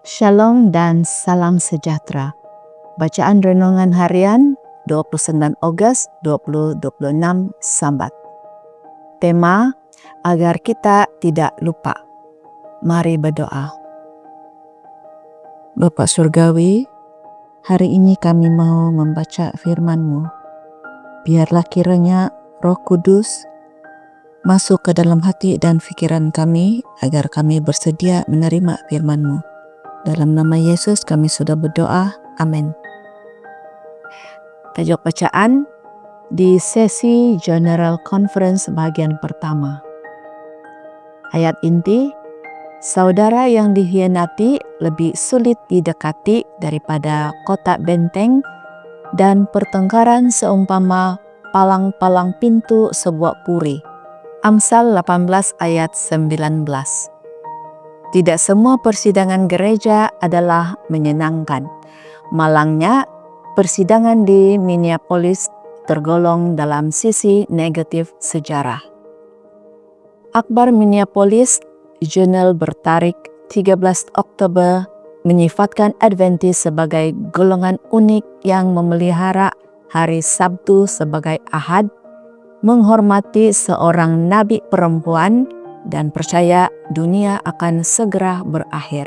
Shalom dan salam sejahtera. Bacaan Renungan Harian 29 Ogos 2026 Sabat. Tema, agar kita tidak lupa. Mari berdoa. Bapa Surgawi, hari ini kami mau membaca firman-Mu. Biarlah kiranya Roh Kudus masuk ke dalam hati dan pikiran kami agar kami bersedia menerima firman-Mu. Dalam nama Yesus kami sudah berdoa. Amin. Tajuk bacaan di sesi General Conference bagian pertama. Ayat inti, saudara yang dikhianati lebih sulit didekati daripada kotak benteng dan pertengkaran seumpama palang-palang pintu sebuah puri. Amsal 18 ayat 19. Tidak semua persidangan gereja adalah menyenangkan. Malangnya, persidangan di Minneapolis tergolong dalam sisi negatif sejarah. Akhbar Minneapolis Journal bertarik 13 Oktober menyifatkan Adventist sebagai golongan unik yang memelihara hari Sabtu sebagai Ahad, menghormati seorang nabi perempuan, dan percaya dunia akan segera berakhir.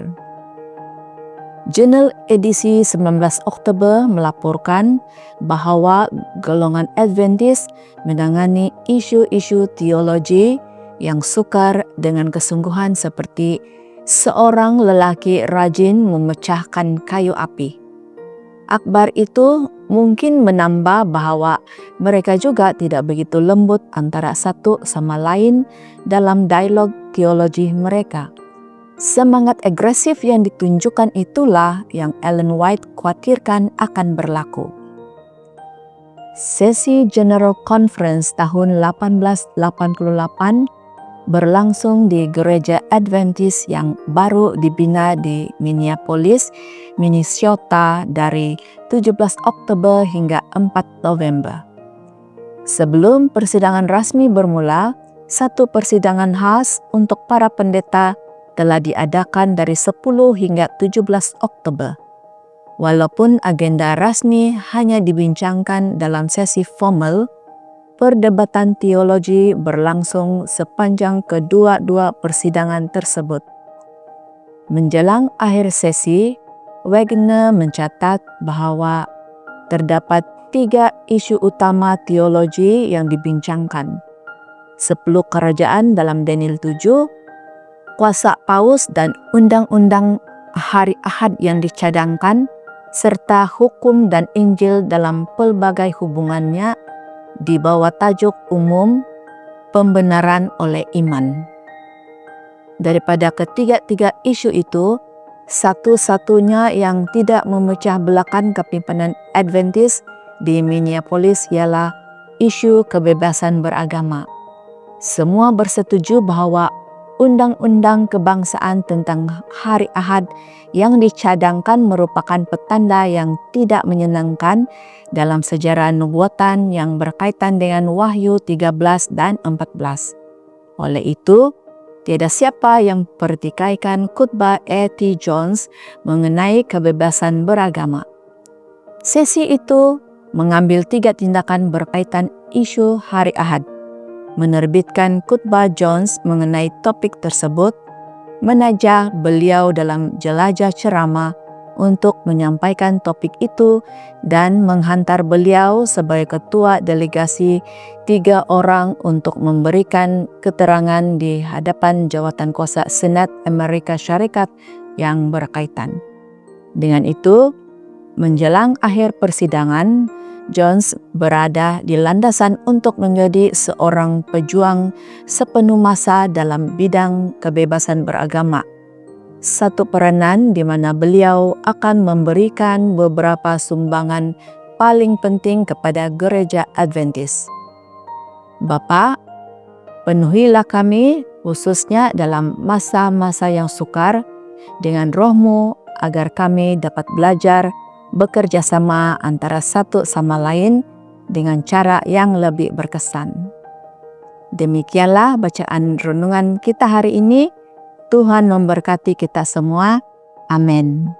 Jurnal edisi 19 Oktober melaporkan bahwa golongan Adventist menangani isu-isu teologi yang sukar dengan kesungguhan seperti seorang lelaki rajin memecahkan kayu api. Akhbar itu mungkin menambah bahwa mereka juga tidak begitu lembut antara satu sama lain dalam dialog teologi mereka. Semangat agresif yang ditunjukkan itulah yang Ellen White khawatirkan akan berlaku. Sesi General Conference tahun 1888 berlangsung di Gereja Adventist yang baru dibina di Minneapolis, Minnesota dari 17 Oktober hingga 4 November. Sebelum persidangan rasmi bermula, satu persidangan khas untuk para pendeta telah diadakan dari 10 hingga 17 Oktober. Walaupun agenda rasmi hanya dibincangkan dalam sesi formal, perdebatan teologi berlangsung sepanjang kedua-dua persidangan tersebut. Menjelang akhir sesi, Wagner mencatat bahwa terdapat 3 isu utama teologi yang dibincangkan. 10 kerajaan dalam Daniel 7, kuasa Paus dan undang-undang hari Ahad yang dicadangkan, serta hukum dan Injil dalam pelbagai hubungannya di bawah tajuk umum pembenaran oleh iman. Daripada ketiga-tiga isu itu, satu-satunya yang tidak memecah belahkan kepimpinan Adventist di Minneapolis ialah isu kebebasan beragama. Semua bersetuju bahwa undang-undang kebangsaan tentang hari Ahad yang dicadangkan merupakan petanda yang tidak menyenangkan dalam sejarah nubuatan yang berkaitan dengan Wahyu 13 dan 14. Oleh itu, tiada siapa yang pertikaikan khutbah A.T. Jones mengenai kebebasan beragama. Sesi itu mengambil 3 tindakan berkaitan isu hari Ahad: menerbitkan khutbah Jones mengenai topik tersebut, menajah beliau dalam jelajah ceramah untuk menyampaikan topik itu, dan menghantar beliau sebagai ketua delegasi 3 orang untuk memberikan keterangan di hadapan jawatan kuasa Senat Amerika Syarikat yang berkaitan. Dengan itu, menjelang akhir persidangan, Jones berada di landasan untuk menjadi seorang pejuang sepenuh masa dalam bidang kebebasan beragama. Satu peranan di mana beliau akan memberikan beberapa sumbangan paling penting kepada gereja Adventist. Bapa, penuhilah kami khususnya dalam masa-masa yang sukar dengan Roh-Mu agar kami dapat belajar bekerja sama antara satu sama lain dengan cara yang lebih berkesan. Demikianlah bacaan renungan kita hari ini. Tuhan memberkati kita semua. Amin.